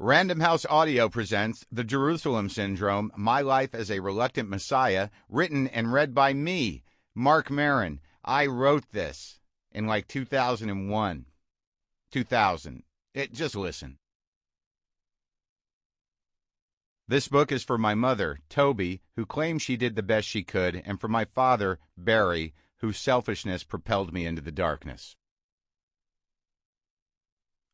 Random House Audio presents The Jerusalem Syndrome, My Life as a Reluctant Messiah, written and read by me, Marc Maron. I wrote this in like 2001. 2000. Just listen. This book is for my mother, Toby, who claimed she did the best she could, and for my father, Barry, whose selfishness propelled me into the darkness.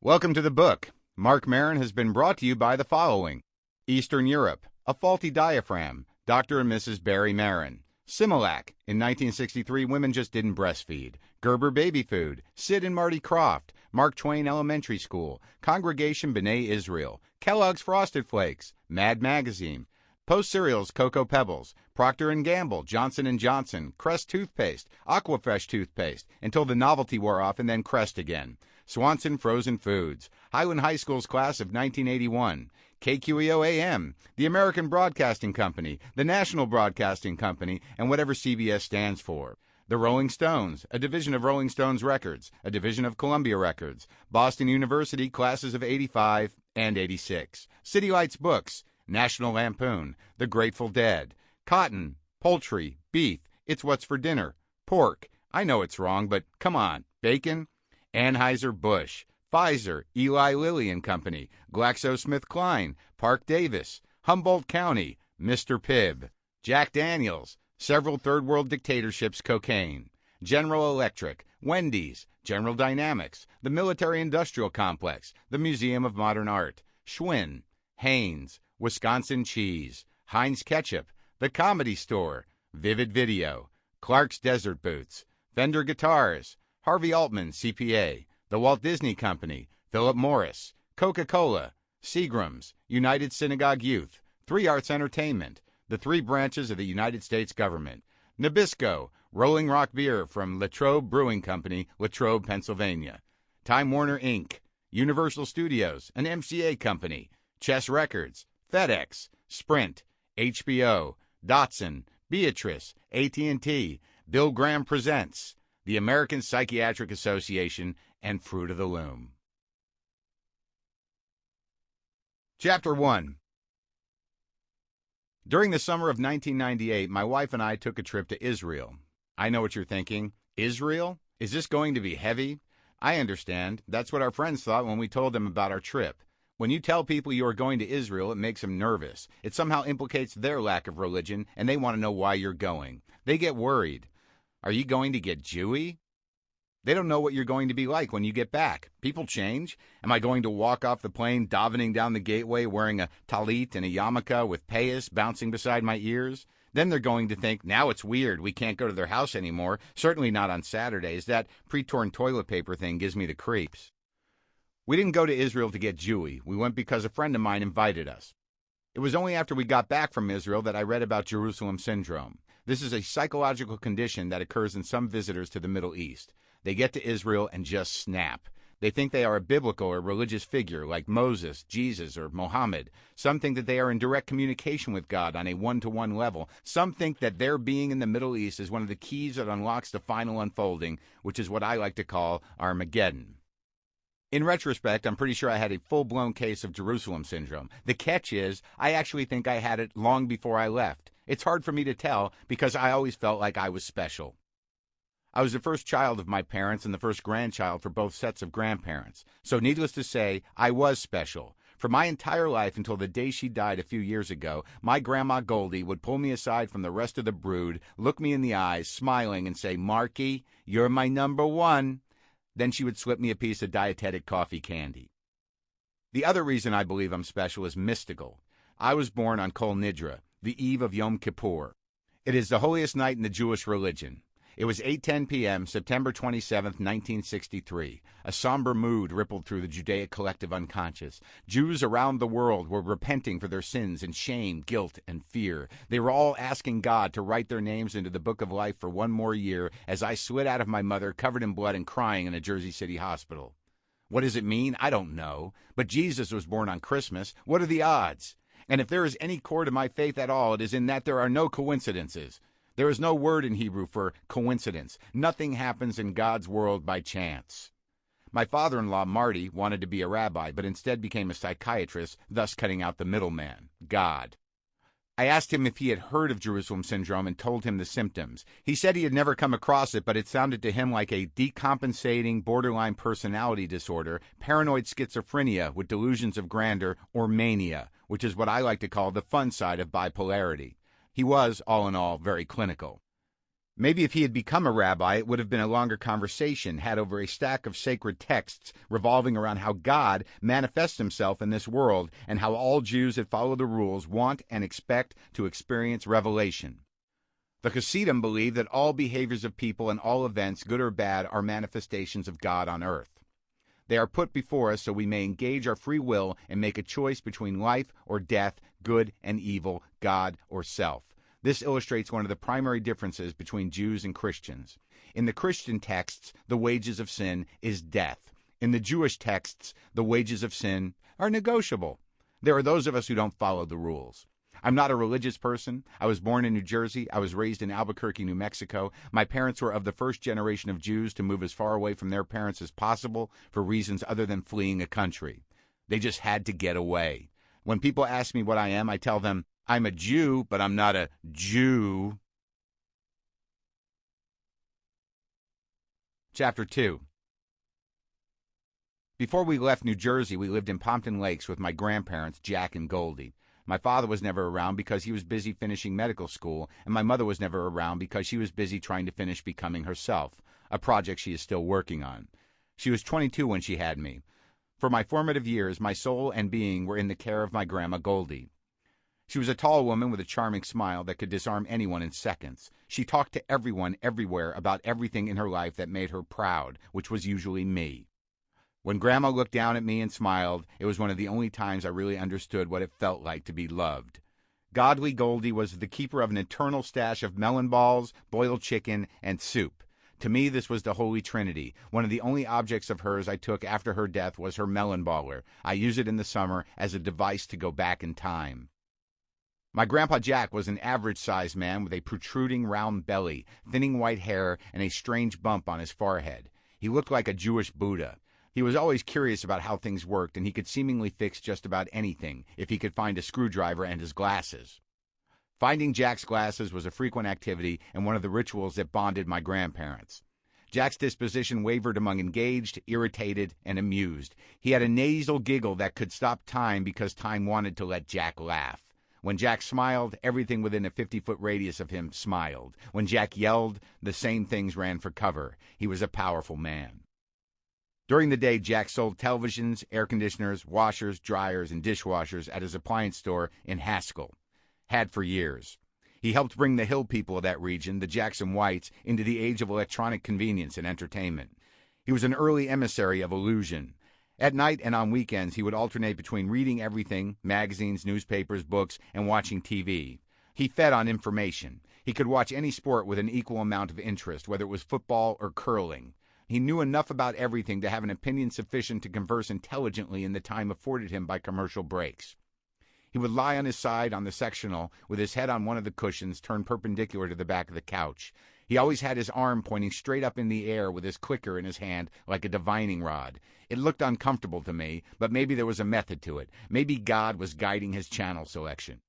Welcome to the book. Marc Maron has been brought to you by the following: Eastern Europe, A Faulty Diaphragm, Dr. and Mrs. Barry Maron. Similac, in 1963, women just didn't breastfeed. Gerber Baby Food, Sid and Marty Croft, Mark Twain Elementary School, Congregation B'nai Israel, Kellogg's Frosted Flakes, Mad Magazine, Post Cereals Cocoa Pebbles, Procter & Gamble, Johnson & Johnson, Crest Toothpaste, Aquafresh Toothpaste, until the novelty wore off and then Crest again. Swanson Frozen Foods, Highland High School's class of 1981, KQEO-AM, the American Broadcasting Company, the National Broadcasting Company, and whatever CBS stands for. The Rolling Stones, a division of Rolling Stones Records, a division of Columbia Records, Boston University classes of 85 and 86, City Lights Books, National Lampoon, The Grateful Dead, Cotton, Poultry, Beef, It's What's for Dinner, Pork, I know it's wrong, but come on, Bacon, Anheuser-Busch, Pfizer, Eli Lilly and Company, GlaxoSmithKline, Park Davis, Humboldt County, Mr. Pibb, Jack Daniels, several third world dictatorships, cocaine, General Electric, Wendy's, General Dynamics, the Military Industrial Complex, the Museum of Modern Art, Schwinn, Hanes, Wisconsin Cheese, Heinz Ketchup, the Comedy Store, Vivid Video, Clark's Desert Boots, Fender Guitars, Harvey Altman, CPA, the Walt Disney Company, Philip Morris, Coca-Cola, Seagram's, United Synagogue Youth, Three Arts Entertainment, the three branches of the United States government, Nabisco, Rolling Rock Beer from Latrobe Brewing Company, Latrobe, Pennsylvania, Time Warner Inc., Universal Studios, an MCA company, Chess Records, FedEx, Sprint, HBO, Datsun, Beatrice, AT&T, Bill Graham Presents, the American Psychiatric Association, and Fruit of the Loom. Chapter 1. During the summer of 1998, my wife and I took a trip to Israel. I know what you're thinking. Israel? Is this going to be heavy? I understand. That's what our friends thought when we told them about our trip. When you tell people you are going to Israel, it makes them nervous. It somehow implicates their lack of religion, and they want to know why you're going. They get worried. Are you going to get Jewy? They don't know what you're going to be like when you get back. People change. Am I going to walk off the plane davening down the gateway wearing a talit and a yarmulke with payas bouncing beside my ears? Then they're going to think, now it's weird, we can't go to their house anymore, certainly not on Saturdays. That pre-torn toilet paper thing gives me the creeps. We didn't go to Israel to get Jewy. We went because a friend of mine invited us. It was only after we got back from Israel that I read about Jerusalem Syndrome. This is a psychological condition that occurs in some visitors to the Middle East. They get to Israel and just snap. They think they are a biblical or religious figure like Moses, Jesus, or Mohammed. Some think that they are in direct communication with God on a one-to-one level. Some think that their being in the Middle East is one of the keys that unlocks the final unfolding, which is what I like to call Armageddon. In retrospect, I'm pretty sure I had a full-blown case of Jerusalem Syndrome. The catch is, I actually think I had it long before I left. It's hard for me to tell because I always felt like I was special. I was the first child of my parents and the first grandchild for both sets of grandparents. So needless to say, I was special. For my entire life until the day she died a few years ago, my grandma Goldie would pull me aside from the rest of the brood, look me in the eyes, smiling, and say, "Marky, you're my number one." Then she would slip me a piece of dietetic coffee candy. The other reason I believe I'm special is mystical. I was born on Kol Nidre, the eve of Yom Kippur. It is the holiest night in the Jewish religion. It was 8:10 p.m., September 27, 1963. A somber mood rippled through the Judaic collective unconscious. Jews around the world were repenting for their sins and shame, guilt, and fear. They were all asking God to write their names into the book of life for one more year as I slid out of my mother, covered in blood and crying in a Jersey City hospital. What does it mean? I don't know. But Jesus was born on Christmas. What are the odds? And if there is any core to my faith at all, it is in that there are no coincidences. There is no word in Hebrew for coincidence. Nothing happens in God's world by chance. My father-in-law, Marty, wanted to be a rabbi, but instead became a psychiatrist, thus cutting out the middleman, God. I asked him if he had heard of Jerusalem syndrome and told him the symptoms. He said he had never come across it, but it sounded to him like a decompensating borderline personality disorder, paranoid schizophrenia with delusions of grandeur, or mania, which is what I like to call the fun side of bipolarity. He was, all in all, very clinical. Maybe if he had become a rabbi, it would have been a longer conversation, had over a stack of sacred texts revolving around how God manifests himself in this world and how all Jews that follow the rules want and expect to experience revelation. The Hasidim believe that all behaviors of people and all events, good or bad, are manifestations of God on earth. They are put before us so we may engage our free will and make a choice between life or death, good and evil, God or self. This illustrates one of the primary differences between Jews and Christians. In the Christian texts, the wages of sin is death. In the Jewish texts, the wages of sin are negotiable. There are those of us who don't follow the rules. I'm not a religious person. I was born in New Jersey. I was raised in Albuquerque, New Mexico. My parents were of the first generation of Jews to move as far away from their parents as possible for reasons other than fleeing a country. They just had to get away. When people ask me what I am, I tell them, I'm a Jew, but I'm not a Jew. Chapter 2. Before we left New Jersey, we lived in Pompton Lakes with my grandparents, Jack and Goldie. My father was never around because he was busy finishing medical school, and my mother was never around because she was busy trying to finish becoming herself, a project she is still working on. She was 22 when she had me. For my formative years, my soul and being were in the care of my grandma Goldie. She was a tall woman with a charming smile that could disarm anyone in seconds. She talked to everyone everywhere about everything in her life that made her proud, which was usually me. When Grandma looked down at me and smiled, it was one of the only times I really understood what it felt like to be loved. Godly Goldie was the keeper of an eternal stash of melon balls, boiled chicken, and soup. To me, this was the Holy Trinity. One of the only objects of hers I took after her death was her melon baller. I use it in the summer as a device to go back in time. My Grandpa Jack was an average-sized man with a protruding round belly, thinning white hair, and a strange bump on his forehead. He looked like a Jewish Buddha. He was always curious about how things worked, and he could seemingly fix just about anything, if he could find a screwdriver and his glasses. Finding Jack's glasses was a frequent activity and one of the rituals that bonded my grandparents. Jack's disposition wavered among engaged, irritated, and amused. He had a nasal giggle that could stop time because time wanted to let Jack laugh. When Jack smiled, everything within a 50-foot radius of him smiled. When Jack yelled, the same things ran for cover. He was a powerful man. During the day, Jack sold televisions, air conditioners, washers, dryers, and dishwashers at his appliance store in Haskell. Had for years. He helped bring the hill people of that region, the Jackson Whites, into the age of electronic convenience and entertainment. He was an early emissary of illusion. At night and on weekends, he would alternate between reading everything, magazines, newspapers, books, and watching TV. He fed on information. He could watch any sport with an equal amount of interest, whether it was football or curling. He knew enough about everything to have an opinion sufficient to converse intelligently in the time afforded him by commercial breaks. He would lie on his side on the sectional with his head on one of the cushions turned perpendicular to the back of the couch. He always had his arm pointing straight up in the air with his clicker in his hand like a divining rod. It looked uncomfortable to me, but maybe there was a method to it. Maybe God was guiding his channel selection.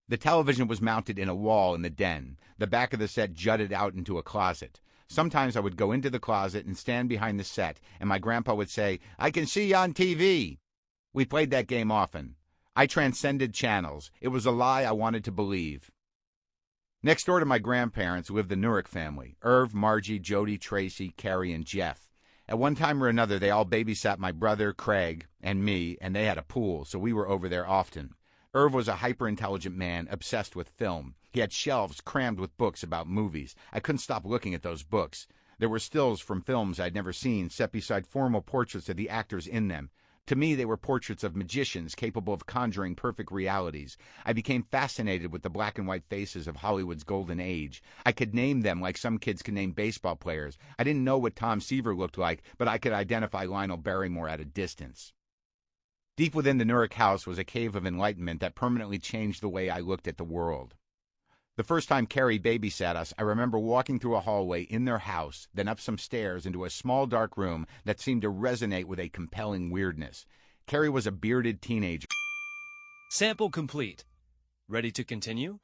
The television was mounted in a wall in the den. The back of the set jutted out into a closet. Sometimes I would go into the closet and stand behind the set, and my grandpa would say, "I can see you on TV." We played that game often. I transcended channels. It was a lie I wanted to believe. Next door to my grandparents lived the Nurick family, Irv, Margie, Jody, Tracy, Carrie, and Jeff. At one time or another, they all babysat my brother, Craig, and me, and they had a pool, so we were over there often. Irv was a hyperintelligent man, obsessed with film. He had shelves crammed with books about movies. I couldn't stop looking at those books. There were stills from films I'd never seen, set beside formal portraits of the actors in them. To me, they were portraits of magicians capable of conjuring perfect realities. I became fascinated with the black and white faces of Hollywood's golden age. I could name them like some kids can name baseball players. I didn't know what Tom Seaver looked like, but I could identify Lionel Barrymore at a distance. Deep within the Nurick house was a cave of enlightenment that permanently changed the way I looked at the world. The first time Carrie babysat us, I remember walking through a hallway in their house, then up some stairs into a small dark room that seemed to resonate with a compelling weirdness. Carrie was a bearded teenager. Sample complete. Ready to continue?